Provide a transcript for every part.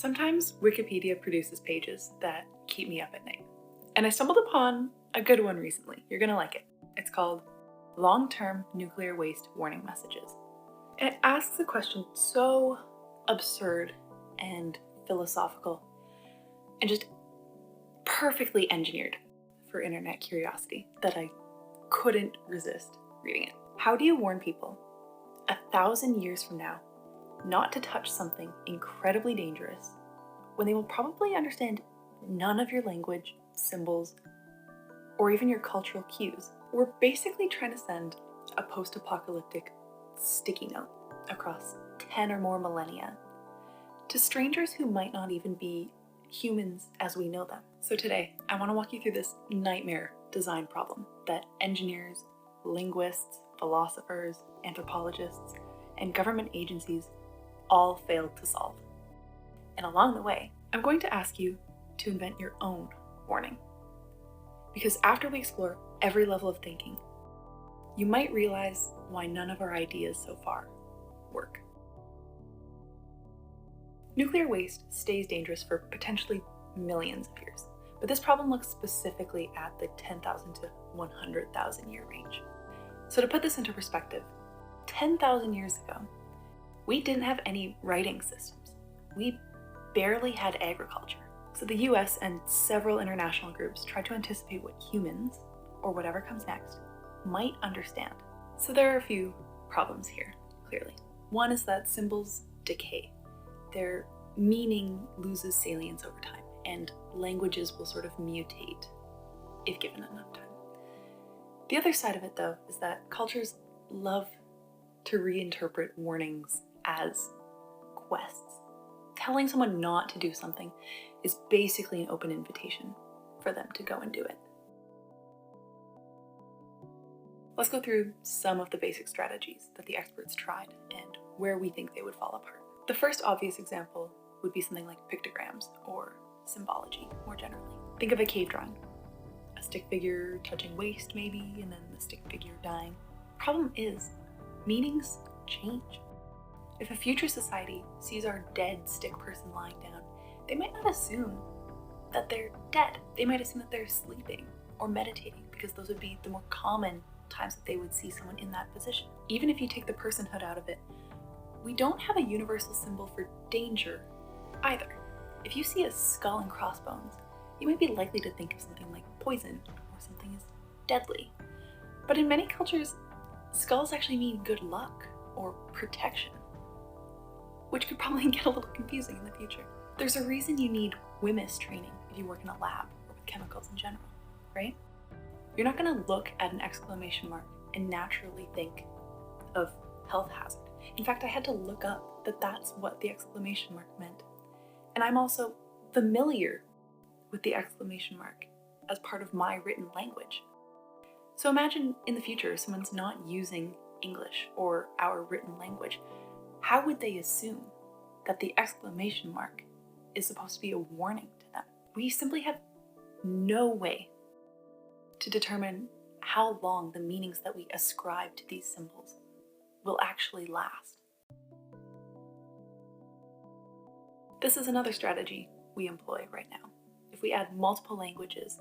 Sometimes Wikipedia produces pages that keep me up at night. And I stumbled upon a good one recently. You're gonna like it. It's called Long-Term Nuclear Waste Warning Messages. And it asks a question so absurd and philosophical and just perfectly engineered for internet curiosity that I couldn't resist reading it. How do you warn people 1,000 years from now not to touch something incredibly dangerous when they will probably understand none of your language, symbols, or even your cultural cues? We're basically trying to send a post-apocalyptic sticky note across 10 or more millennia to strangers who might not even be humans as we know them. So today, I want to walk you through this nightmare design problem that engineers, linguists, philosophers, anthropologists, and government agencies all failed to solve. And along the way, I'm going to ask you to invent your own warning. Because after we explore every level of thinking, you might realize why none of our ideas so far work. Nuclear waste stays dangerous for potentially millions of years, but this problem looks specifically at the 10,000 to 100,000 year range. So to put this into perspective, 10,000 years ago, we didn't have any writing systems. We barely had agriculture. So the US and several international groups tried to anticipate what humans, or whatever comes next, might understand. So there are a few problems here, clearly. One is that symbols decay. Their meaning loses salience over time, and languages will sort of mutate if given enough time. The other side of it, though, is that cultures love to reinterpret warnings as quests. Telling someone not to do something is basically an open invitation for them to go and do it. Let's go through some of the basic strategies that the experts tried and where we think they would fall apart. The first obvious example would be something like pictograms or symbology more generally. Think of a cave drawing. A stick figure touching waist maybe, and then the stick figure dying. Problem is, meanings change. If a future society sees our dead stick person lying down, they might not assume that they're dead. They might assume that they're sleeping or meditating, because those would be the more common times that they would see someone in that position. Even if you take the personhood out of it, we don't have a universal symbol for danger either. If you see a skull and crossbones, you might be likely to think of something like poison or something as deadly. But in many cultures, skulls actually mean good luck or protection, which could probably get a little confusing in the future. There's a reason you need WMIS training if you work in a lab or with chemicals in general, right? You're not gonna look at an exclamation mark and naturally think of health hazard. In fact, I had to look up that that's what the exclamation mark meant. And I'm also familiar with the exclamation mark as part of my written language. So imagine in the future, someone's not using English or our written language. How would they assume that the exclamation mark is supposed to be a warning to them? We simply have no way to determine how long the meanings that we ascribe to these symbols will actually last. This is another strategy we employ right now. If we add multiple languages,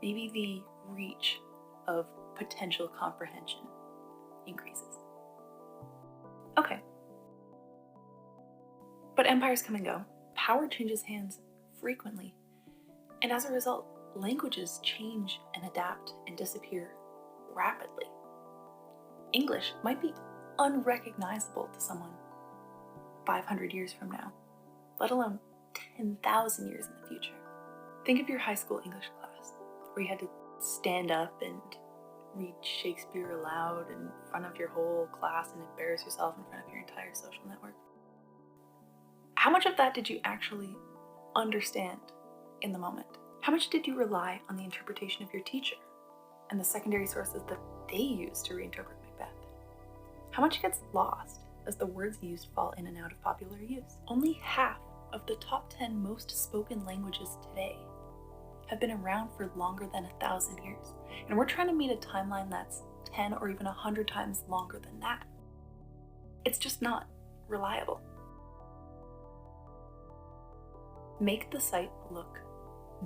maybe the reach of potential comprehension increases. Okay. But empires come and go. Power changes hands frequently. And as a result, languages change and adapt and disappear rapidly. English might be unrecognizable to someone 500 years from now, let alone 10,000 years in the future. Think of your high school English class, where you had to stand up and read Shakespeare aloud in front of your whole class and embarrass yourself in front of your entire social network. How much of that did you actually understand in the moment? How much did you rely on the interpretation of your teacher and the secondary sources that they used to reinterpret Macbeth? How much gets lost as the words used fall in and out of popular use? Only half of the top 10 most spoken languages today have been around for longer than 1,000 years. And we're trying to meet a timeline that's 10 or even 100 times longer than that. It's just not reliable. make the site look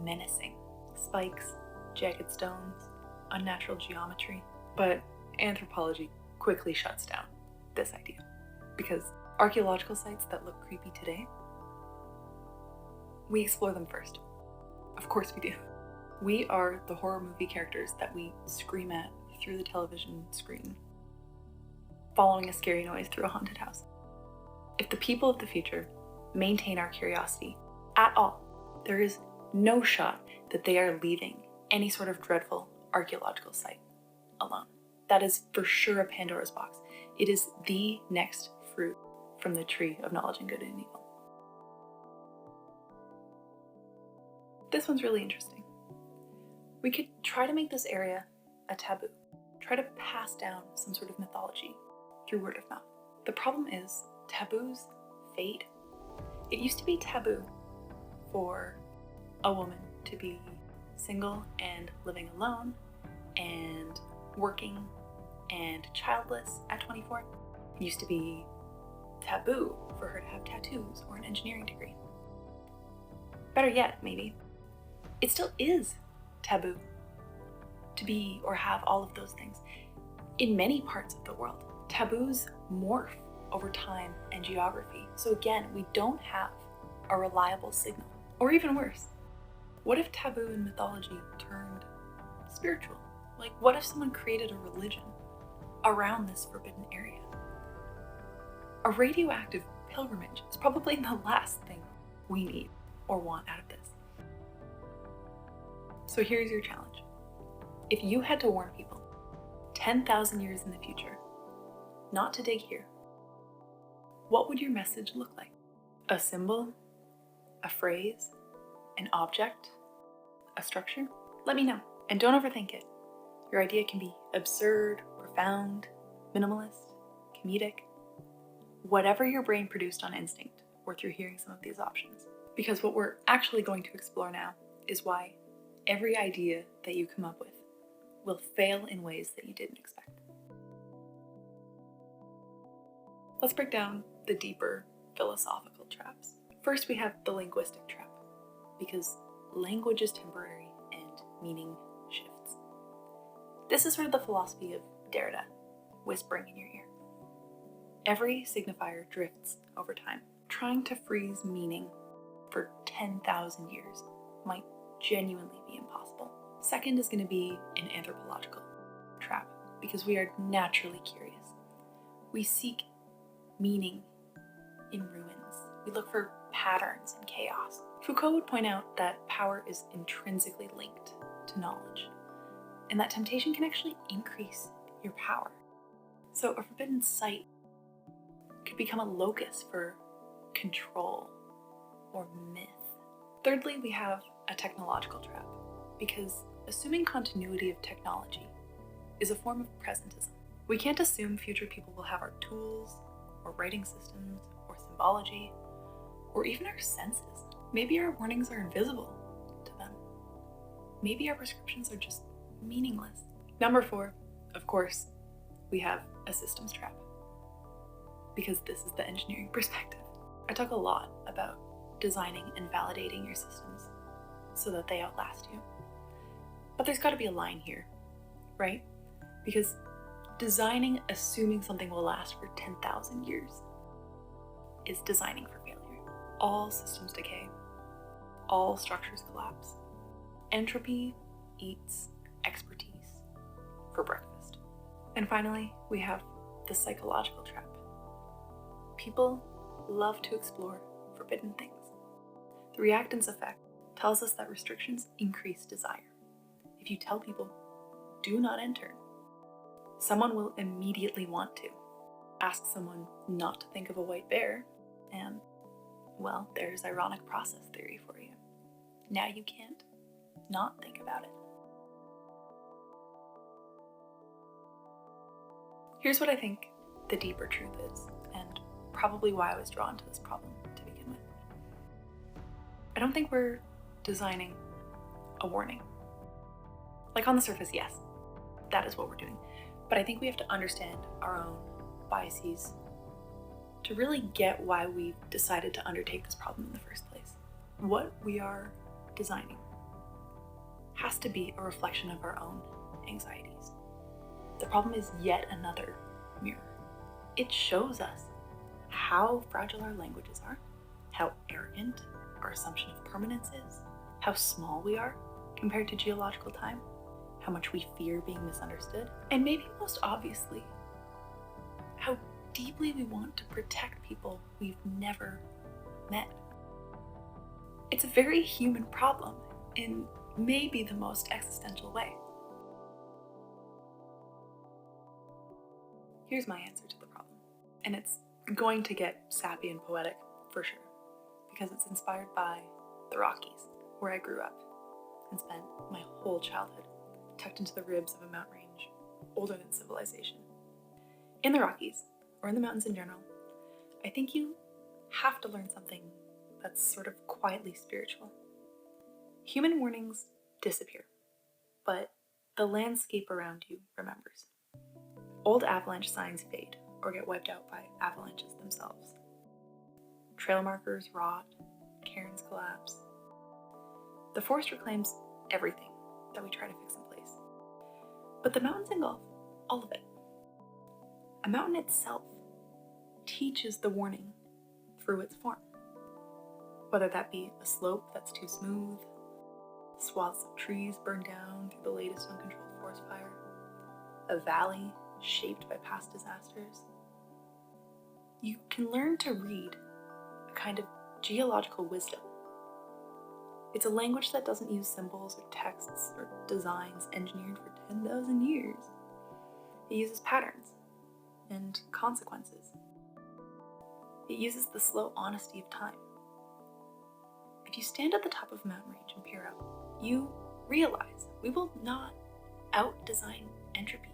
menacing. Spikes, jagged stones, unnatural geometry. But anthropology quickly shuts down this idea, because archaeological sites that look creepy today, we explore them first. Of course we do. We are the horror movie characters that we scream at through the television screen, following a scary noise through a haunted house. If the people of the future maintain our curiosity at all, there is no shot that they are leaving any sort of dreadful archaeological site alone. That is for sure a Pandora's box. It is the next fruit from the tree of knowledge and good and evil. This one's really interesting. We could try to make this area a taboo, try to pass down some sort of mythology through word of mouth. The problem is taboos fade. It used to be taboo for a woman to be single and living alone and working and childless at 24. It used to be taboo for her to have tattoos or an engineering degree. Better yet, maybe, it still is taboo to be or have all of those things. In many parts of the world, taboos morph over time and geography. So again, we don't have a reliable signal. Or even worse, what if taboo and mythology turned spiritual? Like, what if someone created a religion around this forbidden area? A radioactive pilgrimage is probably the last thing we need or want out of this. So here's your challenge. If you had to warn people 10,000 years in the future not to dig here, what would your message look like? A symbol? A phrase? An object? A structure? Let me know. And don't overthink it. Your idea can be absurd, profound, minimalist, comedic, whatever your brain produced on instinct or through hearing some of these options. Because what we're actually going to explore now is why every idea that you come up with will fail in ways that you didn't expect. Let's break down the deeper philosophical traps. First, we have the linguistic trap, because language is temporary and meaning shifts. This is sort of the philosophy of Derrida, whispering in your ear. Every signifier drifts over time. Trying to freeze meaning for 10,000 years might genuinely be impossible. Second is going to be an anthropological trap, because we are naturally curious. We seek meaning in ruins. We look for patterns in chaos. Foucault would point out that power is intrinsically linked to knowledge, and that temptation can actually increase your power. So a forbidden site could become a locus for control or myth. Thirdly, we have a technological trap, because assuming continuity of technology is a form of presentism. We can't assume future people will have our tools, or writing systems, or symbology, or even our senses. Maybe our warnings are invisible to them. Maybe our prescriptions are just meaningless. Number 4, of course, we have a systems trap, because this is the engineering perspective. I talk a lot about designing and validating your systems so that they outlast you. But there's got to be a line here, right? Because designing assuming something will last for 10,000 years is designing for failure. All systems decay. All structures collapse. Entropy eats expertise for breakfast. And finally, we have the psychological trap. People love to explore forbidden things. The reactance effect tells us that restrictions increase desire. If you tell people, do not enter, someone will immediately want to. Ask someone not to think of a white bear, and, well, there's ironic process theory for you. Now you can't not think about it. Here's what I think the deeper truth is, and probably why I was drawn to this problem to begin with. I don't think we're designing a warning. Like, on the surface, yes, that is what we're doing. But I think we have to understand our own biases to really get why we decided to undertake this problem in the first place. what we are designing has to be a reflection of our own anxieties. The problem is yet another mirror. It shows us how fragile our languages are, how arrogant our assumption of permanence is, how small we are compared to geological time, how much we fear being misunderstood, and maybe most obviously, how deeply we want to protect people we've never met. It's a very human problem in maybe the most existential way. Here's my answer to the problem, and it's going to get sappy and poetic for sure, because it's inspired by the Rockies, where I grew up and spent my whole childhood tucked into the ribs of a mountain range older than civilization. In the Rockies, or in the mountains in general, I think you have to learn something that's sort of quietly spiritual. Human warnings disappear, but the landscape around you remembers. Old avalanche signs fade or get wiped out by avalanches themselves. Trail markers rot, cairns collapse. The forest reclaims everything that we try to fix in place. But the mountains engulf all of it. A mountain itself teaches the warning through its form. Whether that be a slope that's too smooth, swaths of trees burned down through the latest uncontrolled forest fire, a valley shaped by past disasters, you can learn to read a kind of geological wisdom. It's a language that doesn't use symbols or texts or designs engineered for 10,000 years. It uses patterns and consequences. It uses the slow honesty of time. If you stand at the top of a mountain range and peer out, you realize we will not out-design entropy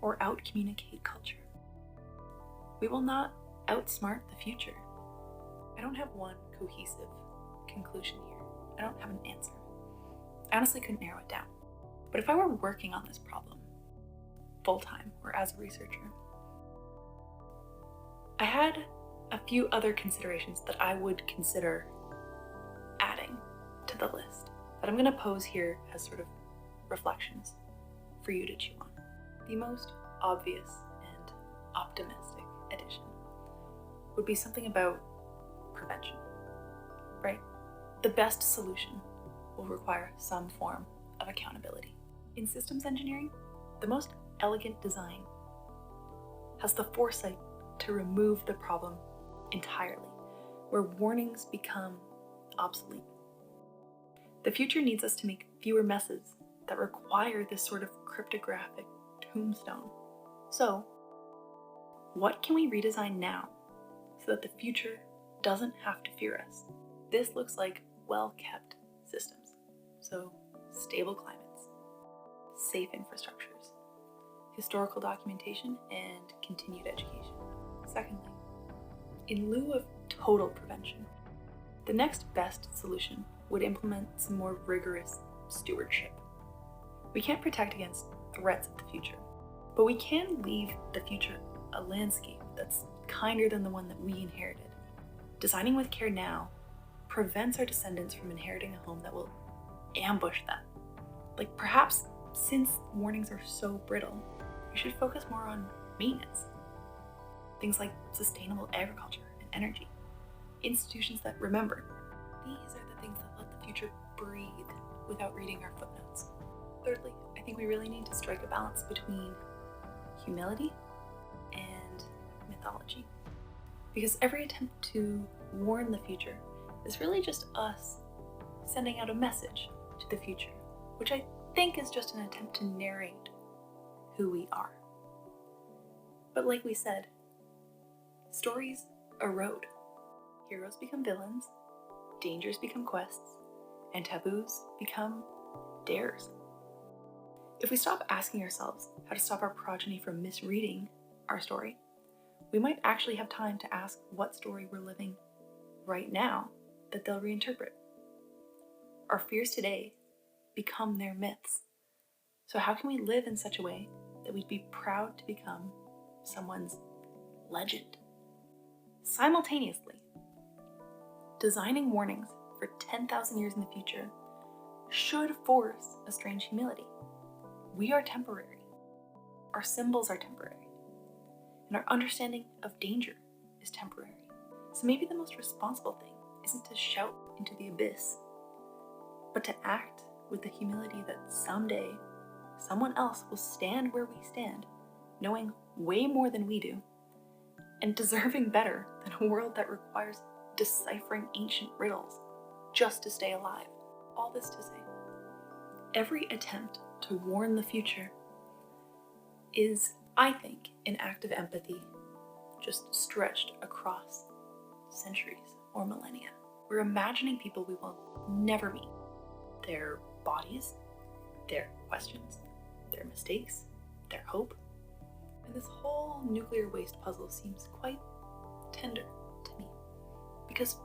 or out-communicate culture. We will not outsmart the future. I don't have one cohesive conclusion here. I don't have an answer. I honestly couldn't narrow it down. But if I were working on this problem full-time or as a researcher, I had a few other considerations that I would consider adding to the list that I'm going to pose here as sort of reflections for you to chew on. The most obvious and optimistic addition would be something about prevention, right? The best solution will require some form of accountability. In systems engineering, the most elegant design has the foresight to remove the problem entirely, where warnings become obsolete. The future needs us to make fewer messes that require this sort of cryptographic tombstone. So, what can we redesign now so that the future doesn't have to fear us? This looks like well-kept systems. So, stable climates, safe infrastructures, historical documentation, and continued education. Secondly, in lieu of total prevention, the next best solution would implement some more rigorous stewardship. We can't protect against threats of the future, but we can leave the future a landscape that's kinder than the one that we inherited. Designing with care now prevents our descendants from inheriting a home that will ambush them. Like, perhaps since warnings are so brittle, we should focus more on maintenance. Things like sustainable agriculture and energy. Institutions that remember. These are the things that let the future breathe without reading our footnotes. Thirdly, I think we really need to strike a balance between humility and mythology. Because every attempt to warn the future is really just us sending out a message to the future, which I think is just an attempt to narrate who we are. But like we said, stories erode. Heroes become villains, dangers become quests, and taboos become dares. If we stop asking ourselves how to stop our progeny from misreading our story, we might actually have time to ask what story we're living right now that they'll reinterpret. Our fears today become their myths. So how can we live in such a way that we'd be proud to become someone's legend? Simultaneously, designing warnings for 10,000 years in the future should force a strange humility. We are temporary. Our symbols are temporary. And our understanding of danger is temporary. So maybe the most responsible thing isn't to shout into the abyss, but to act with the humility that someday someone else will stand where we stand, knowing way more than we do, and deserving better than a world that requires deciphering ancient riddles just to stay alive. All this to say, every attempt to warn the future is, I think, an act of empathy just stretched across centuries or millennia. We're imagining people we will never meet, their bodies, their questions, their mistakes, their hope. And this whole nuclear waste puzzle seems quite tender to me, because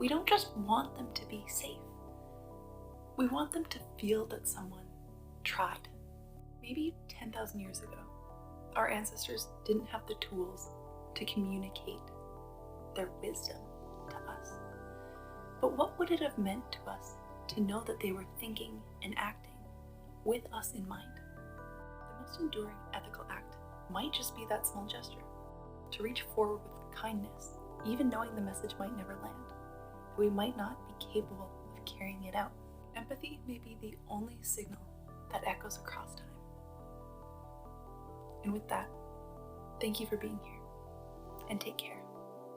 we don't just want them to be safe. We want them to feel that someone tried. Maybe 10,000 years ago, our ancestors didn't have the tools to communicate their wisdom to us. But what would it have meant to us to know that they were thinking and acting with us in mind? The most enduring ethical act might just be that small gesture, to reach forward with kindness, even knowing the message might never land, that we might not be capable of carrying it out. Empathy may be the only signal that echoes across time. And with that, thank you for being here, and take care.